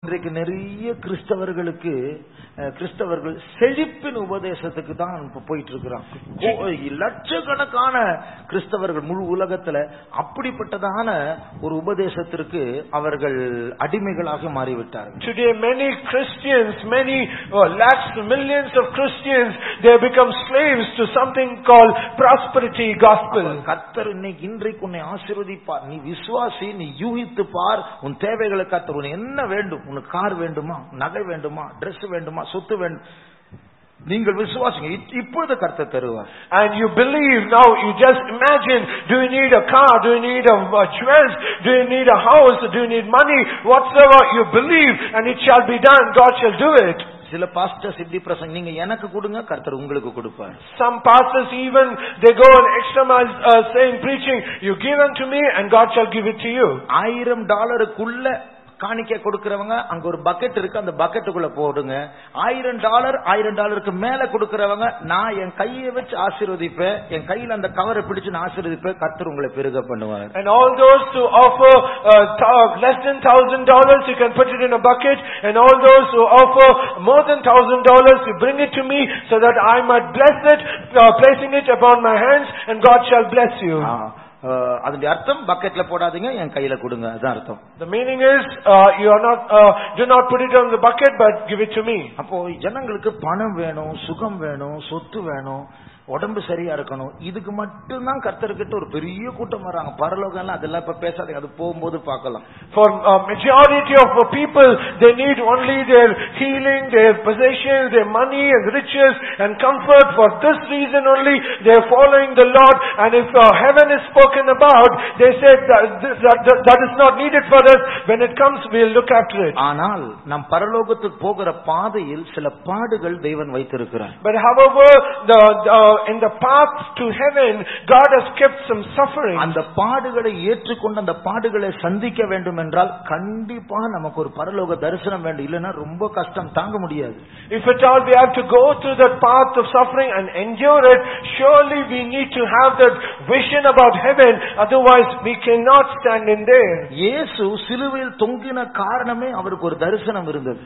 இன்றைக்கு நிறைய கிறிஸ்தவர்கள் செழிப்பின் உபதேசத்துக்கு தான் போயிட்டு இருக்கிறாங்க. லட்சக்கணக்கான கிறிஸ்தவர்கள் முழு உலகத்துல அப்படிப்பட்டதான ஒரு உபதேசத்திற்கு அவர்கள் அடிமைகளாக மாறிவிட்டார்கள். Today many Christians, many lakhs, millions of Christians, they become slaves to something called prosperity gospel. கர்த்தர் இன்றைக்கு உன்னை ஆசீர்வதிப்பார், நீ விசுவாசி, நீ யூகித்து பார், உன் தேவைகளை கர்த்தர் உனக்கு என்ன வேண்டும், உனக்கு கார் வேண்டுமா, நகை வேண்டுமா, டிரெஸ் வேண்டுமா, சொத்து வேண்டும், நீங்கள் விசுவாசிங்க, இப்பொழுது கர்த்தர் தருவார். And you believe now, you just imagine, do you need a car, do you need a jewels, do you need a house, do you need money, whatsoever you believe, and it shall be done, God shall do it. சில pastors இப்படி பிரசங்க, நீங்க எனக்கு கொடுங்க, கர்த்தர் உங்களுக்கு கொடுப்பார். Some pastors even they go an extra mile saying, preaching, you give unto me and God shall give it to you. $1000 காணிக்கை கொடுக்கிறவங்க அங்க ஒரு பக்கெட் இருக்கு, அந்த பக்கெட்டுக்குள்ள போடுங்க. $1000 மேல கொடுக்கிறவங்க, நான் என் கையை வச்சு ஆசீர்வதிப்பேன், என் கையில அந்த கவரை பிடிச்சு நான் ஆசீர்வதிப்பேன், கர்த்தர் உங்களை பெருக பண்ணுவார். And all those who offer less than $1,000, you can put it in a bucket, and all those who offer more than $1,000, you bring it to me so that I might bless it, placing it upon my hands, and God shall bless you. அதனுடைய அர்த்தம் பக்கெட்ல போடாதீங்க, என் கையில கொடுங்க, அதான் அர்த்தம். The meaning is you are not do not put it on the bucket but give it to me. அப்போ ஜனங்களுக்கு பணம் வேணும், சுகம் வேணும், சொத்து வேணும், உடம்பு சரியா இருக்கணும், இதுக்கு மட்டும் தான் கர்த்தர்கிட்ட ஒரு பெரிய கூட்டம் வராங்க. பரலோகம் அதெல்லாம் இப்ப பேசாதீங்க, அது போகும்போது பார்க்கலாம். For majority of the people, they need only their healing, their possessions, their money and riches and comfort. For this reason only they are following the Lord, and if heaven is spoken about, they say that is not needed for us. When it comes, we will look after it. ஆனால் நம் பரலோகத்துக்கு போகிற பாதையில் சில பாடுகள் தேவன் வைத்திருக்கிறார். But however, in the path to heaven, God has kept some suffering. அந்த பாடுகளை ஏற்றுக்கொண்டு அந்த பாடுகளை சந்திக்க வேண்டும் என்றால் கண்டிப்பா நமக்கு ஒரு பரலோக தரிசனம் வேண்டும், இல்லனா ரொம்ப கஷ்டம், தாங்க முடியாது. If at all we have to go through that path of suffering and endure it, surely we need to have that vision about heaven, otherwise we cannot stand in there. இயேசு சிலுவையில் தொங்கின காரணமே அவருக்கு ஒரு தரிசனம் இருந்தது.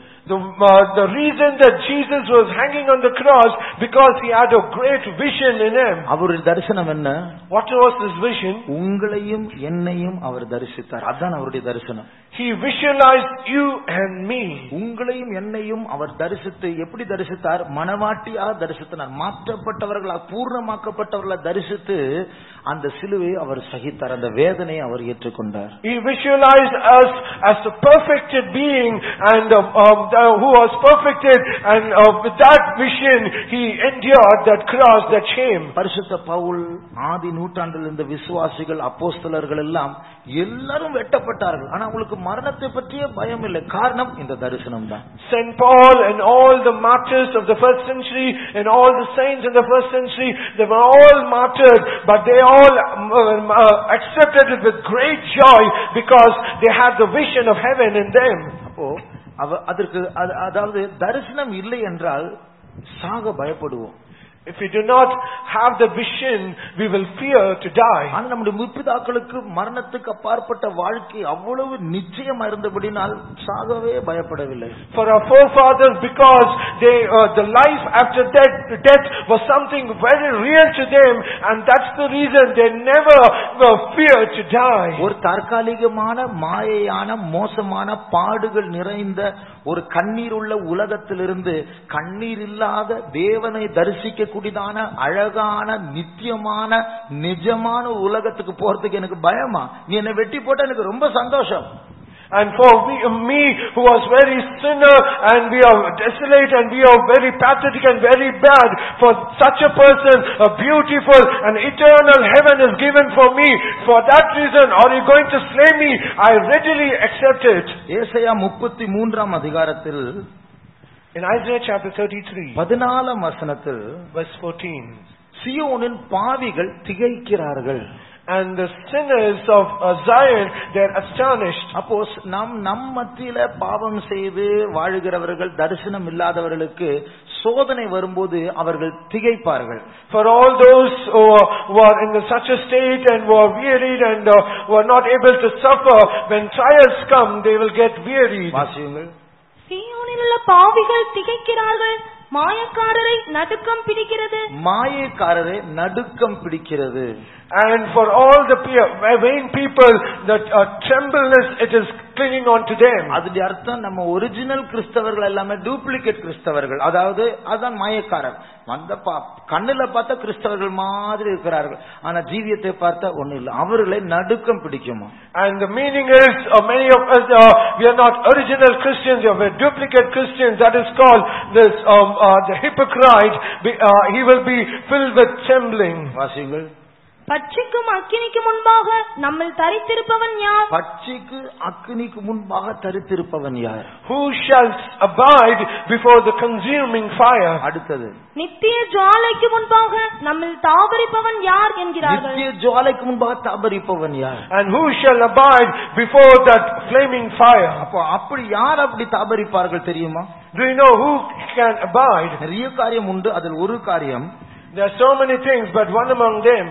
The reason that Jesus was hanging on the cross, because he had a great vision in him. அவருடைய தரிசனம் என்ன? What was his vision? உங்களையும் என்னையும் அவர் தரிசித்தார், அதான் அவருடைய தரிசனம். He visualized you and me. உங்களையும் என்னையும் அவர் தரிசித்து எப்படி தரிசித்தார்? மனவாட்டியாக தரிசித்தார், மாற்றப்பட்டவர்களாக பூர்ணமாக்கப்பட்டவர்களாக தரிசித்து அந்த சிலுவையை அவர் சகித்தார், அந்த வேதனையை அவர் ஏற்றுக்கொண்டார். He visualized us as a perfected being, and who was perfected, and with that vision he endured that cross, that shame. பரிசுத்த பவுல் ஆதி நூற்றாண்டில் இருந்த விசுவாசிகள், அப்போஸ்தலர்கள் எல்லாம் எல்லாரும் வெட்டப்பட்டார்கள், ஆனா அவங்களுக்கு மரணத்தை பற்றிய பயம் இல்லை. காரணம் இந்த தரிசனம் தான். Saint Paul and all the martyrs of the first century and all the saints in the first century, they were all martyred, but they all accepted it with great joy because they had the vision of heaven in them. அப்போ அதற்கு அதாவது தரிசனம் இல்லை என்றால் சாக பயப்படுவோம். If we do not have the vision, we will fear to die. ஆனா நம்முடைய முற்பிதாக்களுக்கு மரணத்துக்கு அப்பாற்பட்ட வாழ்க்கை அவ்வளவு நிச்சயமா இருந்தபடினால் சாகவே பயப்படவில்லை. For our forefathers, because they the life after death was something very real to them, and that's the reason they never feared to die. ஒரு தற்காலிகமான மாயையான மோசமான பாடுகள் நிறைந்த ஒரு கண்ணீர் உள்ள உலகத்திலிருந்து கண்ணீர் இல்லாத தேவனை தரிசிக்க கூடியதான அழகான நித்தியமான நிஜமான உலகத்துக்கு போறதுக்கு எனக்கு பயமா? நீ என்னை வெட்டி போட்ட எனக்கு ரொம்ப சந்தோஷம். And for me who was very sinner, and we are desolate, and we are very pathetic and very bad, for such a person a beautiful and eternal heaven is given for me. For that reason, are you going to slay me? I readily accept it. ஏசாயா 33 அதிகாரத்தில் in Isaiah chapter 33 14 வசனத்தில் verse 14, சியோனின் பாவிகள் திகைக்கிறார்கள், and the sinners of Zion, they are astonished. அப்போ நம் மத்தியில பாவம் செய்து வாழுகிறவர்கள், தரிசனம் இல்லாதவர்களுக்கு சோதனை வரும்போது அவர்கள் திகைப்பார்கள். For all those who are in such a state and who are wearied and who are not able to suffer, when trials come, they will get wearied. வாசியுங்கள். தேசத்தில் உள்ள பாவிகள் திகைக்கிறார்கள். மாயக்காரரை நடுக்கம் பிடிக்கிறது. மாயக்காரரை நடுக்கம் பிடிக்கிறது. And for all the vain people, that trembleness, it is clinging on to them. அதுடைய அர்த்தம் நம்ம ஒரிஜினல் கிறிஸ்தவர்கள் எல்லாமே டூப்ளிகேட் கிறிஸ்தவர்கள். அதாவது அதான் மாயக்காரர். வந்த கண்ணுல பார்த்தா கிறிஸ்தவர்கள் மாதிரி இருக்கிறார்கள், ஆனா ஜீவியத்தை பார்த்தா ஒண்ணு இல்ல. அவர்களை நடுக்கம் பிடிக்குமா? And the meaning is, many of us, we are not original Christians, we are duplicate Christians. That is called this, the hypocrite. He will be filled with trembling. வாசிங்கள். பட்சிக்கும் அக்கினிக்கு முன்பாக நம்மில் தரித்திருப்பவன் யார்? பட்சிக்கு அக்கினிக்கு முன்பாக தரித்திருப்பவன் யார்? Who shall abide before the consuming fire? அடுத்தது, நித்திய ஜுவாலைக்கு முன்பாக நம்மில் தாபரிப்பவன் யார் என்கிறார்கள். நித்திய ஜுவாலைக்கு முன்பாக தாபரிப்பவன் யார்? And who shall abide before that flaming fire? அப்போ அப்படி யார் அப்படி தாபரிப்பார்கள் தெரியுமா? Do you know who can abide? நிறைய காரியம் உண்டு. அதில் ஒரு காரியம், there are so many things, but one among them.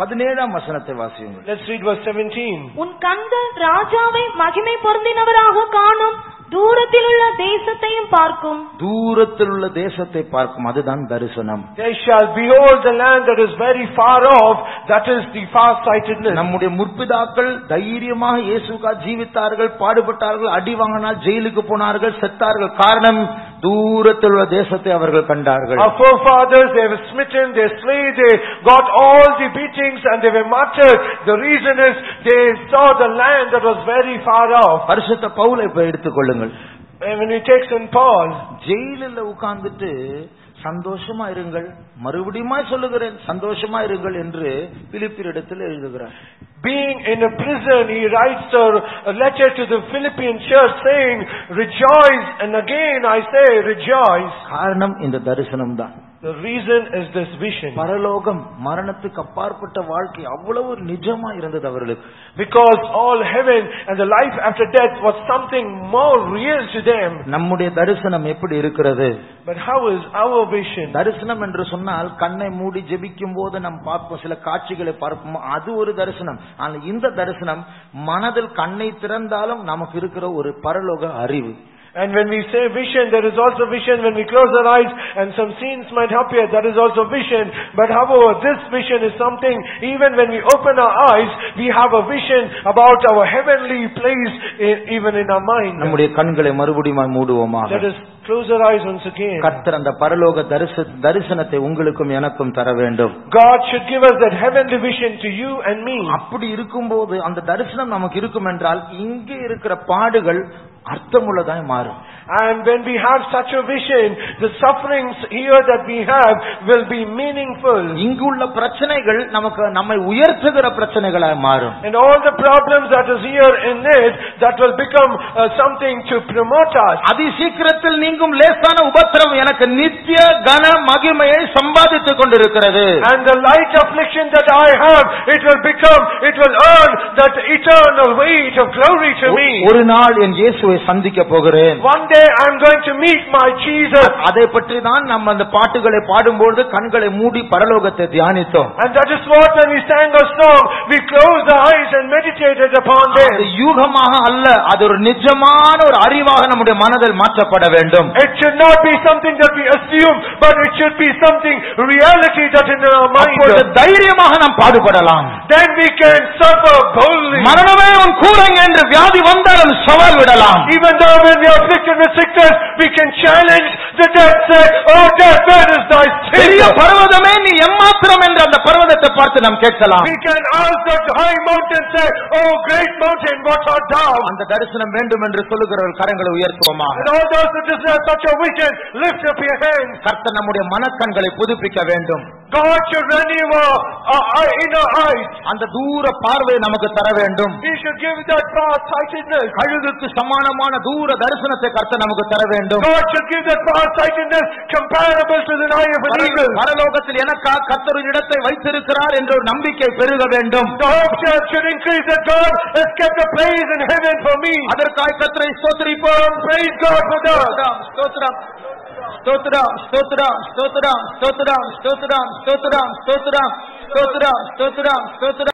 17ஆம் வசனத்தை வாசியுங்கள். Let's read verse 17. உன் கண்கள் ராஜாவை மகிமை பொருந்தினவராக காணும், தூரத்தில் உள்ள தேசத்தையும் பார்க்கும். தூரத்தில் உள்ள தேசத்தை பார்க்கும், அதுதான் தரிசனம். They shall behold the land that is very far off. That is the far-sightedness. நம்முடைய முற்பிதாக்கள் தைரியமாக இயேசுக்காக ஜீவித்தார்கள், பாடுபட்டார்கள், அடி வாங்கினால் ஜெயிலுக்கு போனார்கள், செத்தார்கள். காரணம், தூரத்தில் உள்ள தேசத்தை அவர்கள் கண்டார்கள். Our forefathers, they were smitten, they slay, they got all the beatings and they were martyred. The reason is they saw the land that was very far off. பரிசுத்த பவுலை இப்ப எடுத்துக்கொள்ளுங்கள். And when we take St. Paul, ஜெயிலில் உட்கார்ந்துட்டு சந்தோஷமா இருங்கள், மறுபடியும் சொல்லுகிறேன் சந்தோஷமா இருங்கள் என்று பிலிப்பியரிடத்தில் எழுதுகிறார். being in a prison, he writes a letter to the Philippian church saying, rejoice, and again I say rejoice. காரணம் இந்த தரிசனம் தான். The reason is this vision. பரலோகம், மரணத்துக்கு அப்பாற்பட்ட வாழ்க்கை அவ்வளவு நிஜமா இருந்தது அவர்களுக்கு. Because all heaven and the life after death was something more real to them. நம்முடைய தரிசனம் எப்படி இருக்கிறது? But how is our vision? தரிசனம் என்று சொன்னால் கண்ணை மூடி ஜெபிக்கும் போது நாம் பார்ப்போம், சில காட்சிகளை பார்ப்போம், அது ஒரு தரிசனம். ஆனால் இந்த தரிசனம் மனதில் கண்ணை திறந்தாலும் நமக்கு இருக்கிற ஒரு பரலோக அறிவு. And when we say vision, there is also vision when we close our eyes, and some scenes might appear, that is also vision. But however, this vision is something, even when we open our eyes, we have a vision about our heavenly place even in our mind. நம்முடைய கண்களை மறுபடியும் மூடுவோமாக. Let us close our eyes once again. கர்த்தர் அந்த பரலோக தரிசனத்தை உங்களுக்கும் எனக்கும் தர வேண்டும். God should give us that heavenly vision to you and me. அப்படி இருக்கும்போது அந்த தரிசனம் நமக்கு இருக்கும் என்றால் இங்கே இருக்கிற பாடுகள் அர்த்தமுள்ளதாய் மாறும். And when we have such a vision, the sufferings here that we have will be meaningful. இங்குள்ள பிரச்சனைகள் நமக்கு நம்மை உயர்த்துகிற பிரச்சனைகளாய் மாறும். And all the problems that is here in it, that will become something to promote us. அதி சீக்கிரத்தில் நீங்கும் லேசான உபத்திரவம் எனக்கு நித்திய கன மகிமையை சம்பாதித்துக் கொண்டிருக்கிறது. And the light affliction that I have, it will earn that eternal weight of glory to me. ஒரு நாள் என் இயேசுவை சந்திக்க போகிறேன். One day I am going to meet my Jesus. அதை பற்றி தான் நம்ம அந்த பாட்டுகளை பாடும்போது கண்களை மூடி பரலோகத்தை தியானித்தோம். And that is what when we sang a song, we closed our eyes and meditated upon them. அது யூகமாக அல்ல, அது ஒரு நிஜமான ஒரு அறிவாக நம்முடைய மனதில் மாற்றப்பட வேண்டும். It should not be something that we assume, but it should be something reality that in our mind. அப்பொழுது தைரியமாக நாம் பாடுபடலாம். Then we can suffer boldly. மரணமே உன் கூடங்க என்று வியாதி வந்தாலும் சவால் விடலாம். Even though when we are afflicted with sickness, we can challenge the death, say, oh death, where is thy sting? பெரிய பர்வதமே நீ எம்மாத்திரம் என்று அந்த பர்வதத்தை பார்த்து நாம் கேட்கலாம். We can ask that high mountain, say, oh great mountain, what art thou? அந்த தரிசனம் வேண்டும் என்று சொல்லுகிறவர்கள் கரங்களை உயர்த்துவோமாக. And all those that desire such a vision, lift up your hands. கர்த்தர் நம்முடைய மனக்கண்களை புதுப்பிக்க வேண்டும். God should renew our inner eyes. அந்த தூர பார்வை நமக்கு தர வேண்டும். He should give that far-sightedness. கழுகுக்கு சமானமான தூர தரிசனத்தை கர்த்தர் நமக்கு தர வேண்டும். God should give that far-sightedness comparable to the eye of an eagle. பரலோகத்தில் எனக்காக கர்த்தர் ஒரு இடத்தை வைத்திருக்கிறார் என்ற ஒரு நம்பிக்கை பெருக வேண்டும். The hope should increase that God has kept a place in heaven for me. அதற்காக கர்த்தரை ஸ்தோத்திரிப்போம். Praise God for that. ஸ்தோத்திரம் ஸ்தோத்திரம் ஸ்தோத்திரம் ஸ்தோத்திரம் ஸ்தோத்திரம் ஸ்தோத்திரம் ஸ்தோத்திரம் ஸ்தோத்திரம் ஸ்தோத்திரம் ஸ்தோத்திரம் ஸ்தோத்திரம்